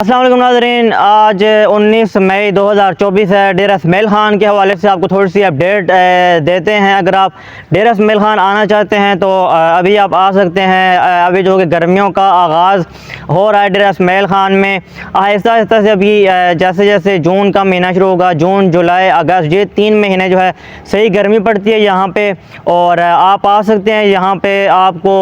अस्सलाम वालेकुम नाज़रीन, आज 19 मई 2024 है। डेरा इसमाइल ख़ान के हवाले से आपको थोड़ी सी अपडेट देते हैं। अगर आप डेरा इसमाइल ख़ान आना चाहते हैं तो अभी आप आ सकते हैं। अभी जो कि गर्मियों का आगाज़ हो रहा है डेरा इसमाइल ख़ान में, आहिस्ता आहिस्ता से अभी जैसे जैसे जून का महीना शुरू होगा, जून जुलाई अगस्त ये 3 महीने जो है सही गर्मी पड़ती है यहाँ पे, और आप आ सकते हैं। यहाँ पे आपको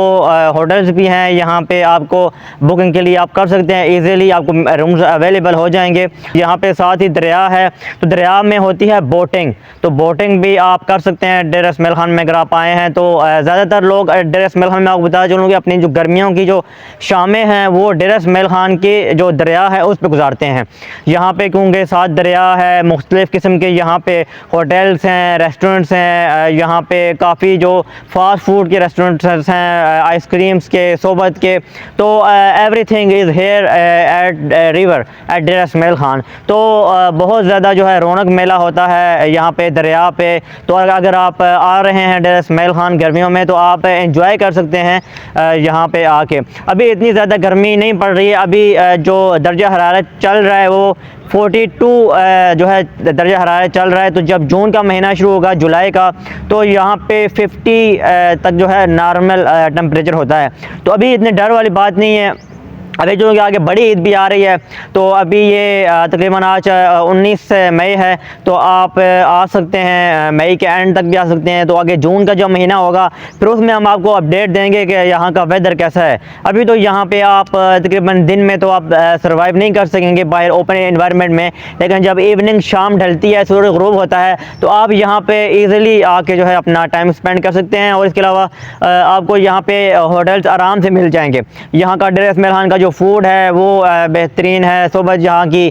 होटल्स भी हैं, यहाँ पे आपको बुकिंग के लिए आप कर सकते हैं, ईज़िली आपको रूम्स अवेलेबल हो जाएंगे। यहाँ पे साथ ही दरिया है, तो दरिया में होती है बोटिंग, तो बोटिंग भी आप कर सकते हैं डेरा इसमाइल ख़ान में। अगर आप आए हैं तो ज़्यादातर लोग डेरा इसमाइल ख़ान में, आपको बता चलूँ कि अपनी जो गर्मियों की जो शामें हैं वो डेरा इसमाइल ख़ान के जो दरिया है उस पर गुजारते हैं। यहाँ पे क्योंकि साथ दरिया है, मुख्तलिफ़ किस्म के यहाँ पे होटल्स हैं, रेस्टोरेंट्स हैं, यहाँ पे काफ़ी जो फास्ट फूड के रेस्टोरेंट्स हैं, आइसक्रीम्स के, सोबत के, तो everything is here at river at Dera Ismail Khan. तो बहुत ज़्यादा जो है रौनक मेला होता है यहाँ पे दरिया पे। तो अगर आप आ रहे हैं डेरा इसमाइल ख़ान गर्मियों में तो आप एंजॉय कर सकते हैं यहाँ पे आके। अभी इतनी ज़्यादा गर्मी नहीं पड़ रही है, अभी जो दर्जा हरारत चल रहा है वो 42 जो है दर्जा हरारत चल रहा है। तो जब जून का महीना शुरू होगा, जुलाई का, तो यहाँ पे 50 तक जो है नॉर्मल टेम्परेचर होता है। तो अभी इतने डर वाली बात नहीं है। अभी जो कि आगे बड़ी ईद भी आ रही है, तो अभी ये तकरीबन आज 19 मई है, तो आप आ सकते हैं, मई के एंड तक भी आ सकते हैं। तो आगे जून का जो महीना होगा फिर उसमें हम आपको अपडेट देंगे कि यहाँ का वेदर कैसा है। अभी तो यहाँ पे आप तकरीबन दिन में तो आप सर्वाइव नहीं कर सकेंगे बाहर ओपन एनवायरनमेंट में, लेकिन जब इवनिंग शाम ढलती है, सूरज ग़ुरूब होता है, तो आप यहाँ पे ईज़िली आके जो है अपना टाइम स्पेंड कर सकते हैं। और इसके अलावा आपको यहाँ पे होटल्स आराम से मिल जाएंगे। यहाँ का डेरा इसमाइल ख़ान का जो फूड है वो बेहतरीन है, सोबत यहाँ की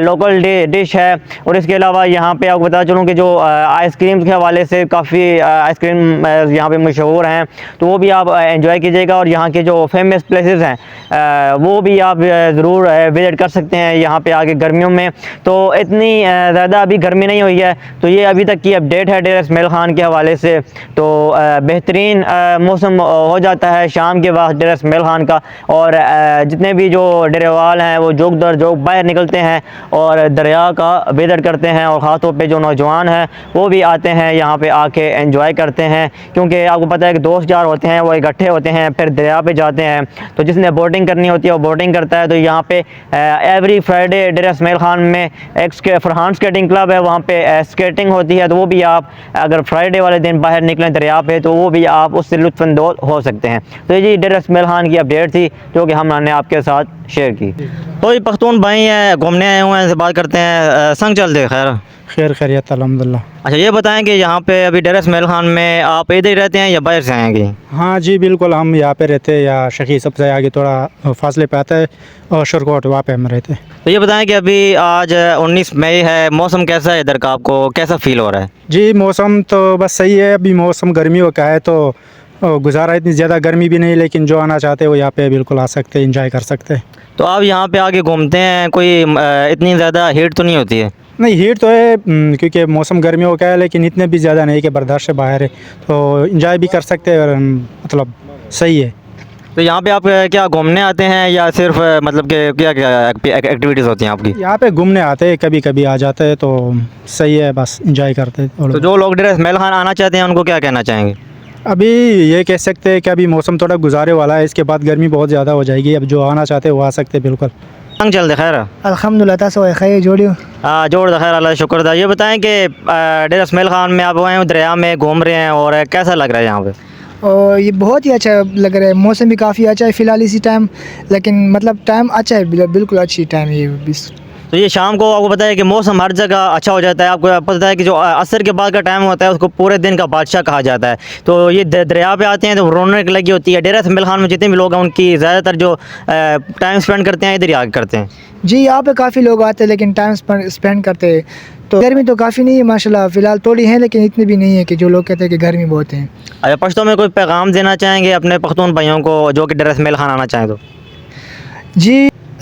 लोकल डिश है। और इसके अलावा यहाँ पे आपको बता चलूँ कि जो आइसक्रीम के हवाले से काफ़ी आइसक्रीम यहाँ पे मशहूर हैं, तो वो भी आप एंजॉय कीजिएगा। और यहाँ के जो फेमस प्लेसेस हैं वो भी आप ज़रूर विज़िट कर सकते हैं यहाँ पे आके गर्मियों में। तो इतनी ज़्यादा अभी गर्मी नहीं हुई है। तो ये अभी तक की अपडेट है डेरा इसमाइल ख़ान के हवाले से। तो बेहतरीन मौसम हो जाता है शाम के वक्त डेरा इसमाइल ख़ान का, और जितने भी जो डेरेवाल हैं वो जोक दर जोक बाहर निकलते हैं और दरिया का विज़िट करते हैं। और ख़ास तौर पे जो नौजवान हैं वो भी आते हैं यहाँ पे आके एंजॉय करते हैं, क्योंकि आपको पता है कि दोस्त यार होते हैं वो इकट्ठे होते हैं, फिर दरिया पे जाते हैं। तो जिसने बोटिंग करनी होती है वो बोटिंग करता है। तो यहाँ पे एवरी फ्राइडे डेरा इसमाइल ख़ान में एक फरहान स्केटिंग क्लब है, वहाँ पे स्केटिंग होती है। तो वो भी आप अगर फ्राइडे वाले दिन बाहर निकलें दरिया पे तो वो भी आप उससे लुत्फ़अंदोज़ हो सकते हैं। तो ये जी डेरा इसमाइल ख़ान की अपडेट थी जो कि हमने आपके साथ शेयर की। तो ये पख्तून भाई हैं, घूमने आए हुए हैं, इनसे बात करते हैं। संग चल दे खैर खैरियत अल्हम्दुलिल्लाह। अच्छा, ये बताएं कि यहाँ पे अभी डेरा इसमाइल ख़ान में आप इधर ही रहते हैं या बाहर से आएंगे? हाँ जी बिल्कुल, हम यहाँ पे रहते हैं, या शकी सबसे आगे थोड़ा फासले पे आता है, और शरकोट वहाँ पे हम रहते हैं। तो ये बताएं कि अभी आज 19 मई है, मौसम कैसा है इधर का, आपको कैसा फ़ील हो रहा है? जी मौसम तो बस सही है, अभी मौसम गर्मियों का है, तो गुजारा इतनी ज़्यादा गर्मी भी नहीं, लेकिन जो आना चाहते हैं वो यहाँ पे बिल्कुल आ सकते हैं, इंजॉय कर सकते हैं। तो आप यहाँ पे आके घूमते हैं, कोई इतनी ज़्यादा हीट तो नहीं होती है? नहीं, हीट तो है क्योंकि मौसम गर्मियों का है, लेकिन इतने भी ज़्यादा नहीं कि बर्दाश्त से बाहर है, तो इंजॉय भी कर सकते हैं, और मतलब सही है। तो यहाँ पे आप क्या घूमने आते हैं या सिर्फ मतलब कि क्या क्या एक्टिविटीज़ होती हैं आपकी? यहाँ पे घूमने आते हैं, कभी कभी आ जाते हैं, तो सही है, बस इंजॉय करते हैं। तो जो लोग डेरा इसमाइल ख़ान आना चाहते हैं उनको क्या कहना चाहेंगे? अभी ये कह सकते हैं कि अभी मौसम थोड़ा गुजारे वाला है, इसके बाद गर्मी बहुत ज़्यादा हो जाएगी। अब जो आना चाहते हैं वो आ सकते हैं बिल्कुल। संग चल दे खैर अल्हम्दुलिल्लाह तासो खैर जोड़ियो जोड़ खैर अल्लाह शुक्र था। ये बताएं कि डेरा इसमाइल ख़ान में आप आए दरिया में घूम रहे हैं और कैसा लग रहा है यहाँ पे? और ये बहुत ही अच्छा लग रहा है, मौसम भी काफ़ी अच्छा है फ़िलहाल इसी टाइम, लेकिन मतलब टाइम अच्छा है, बिल्कुल अच्छी टाइम ये भी। तो ये शाम को आपको पता है कि मौसम हर जगह अच्छा हो जाता है। आपको पता है कि जो असर के बाद का टाइम होता है उसको पूरे दिन का बादशाह कहा जाता है। तो ये दरिया पे आते हैं तो रौनक लगी होती है। डेरा इसमाइल ख़ान में जितने भी लोग हैं उनकी ज़्यादातर जो टाइम स्पेंड करते हैं इधर ही आके करते हैं। जी यहाँ पे काफ़ी लोग आते हैं लेकिन टाइम स्पेंड करते हैं। तो गर्मी तो काफ़ी नहीं है माशाल्लाह, फ़िलहाल थोड़ी है लेकिन इतनी भी नहीं है कि जो लोग कहते हैं कि गर्मी बहुत है। अच्छा, पश्तो में कोई पैगाम देना चाहेंगे अपने पख्तून भाइयों को जो कि डेरा इसमाइल ख़ान आना चाहें तो? जी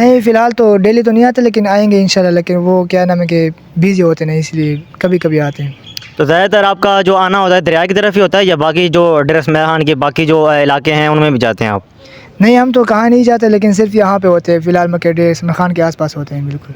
नहीं फिलहाल तो डेली तो नहीं आते लेकिन आएंगे इंशाल्लाह लेकिन वो क्या नाम है कि बिजी होते नहीं इसलिए कभी कभी आते हैं तो ज़्यादातर आपका जो आना होता है दरिया की तरफ ही होता है या बाकी जो डेरस मेल खान के बाकी जो इलाके हैं उनमें भी जाते हैं आप? नहीं हम तो कहाँ नहीं जाते लेकिन सिर्फ यहाँ पे होते हैं फिलहाल मकेडे इसमें खान के आसपास होते हैं बिल्कुल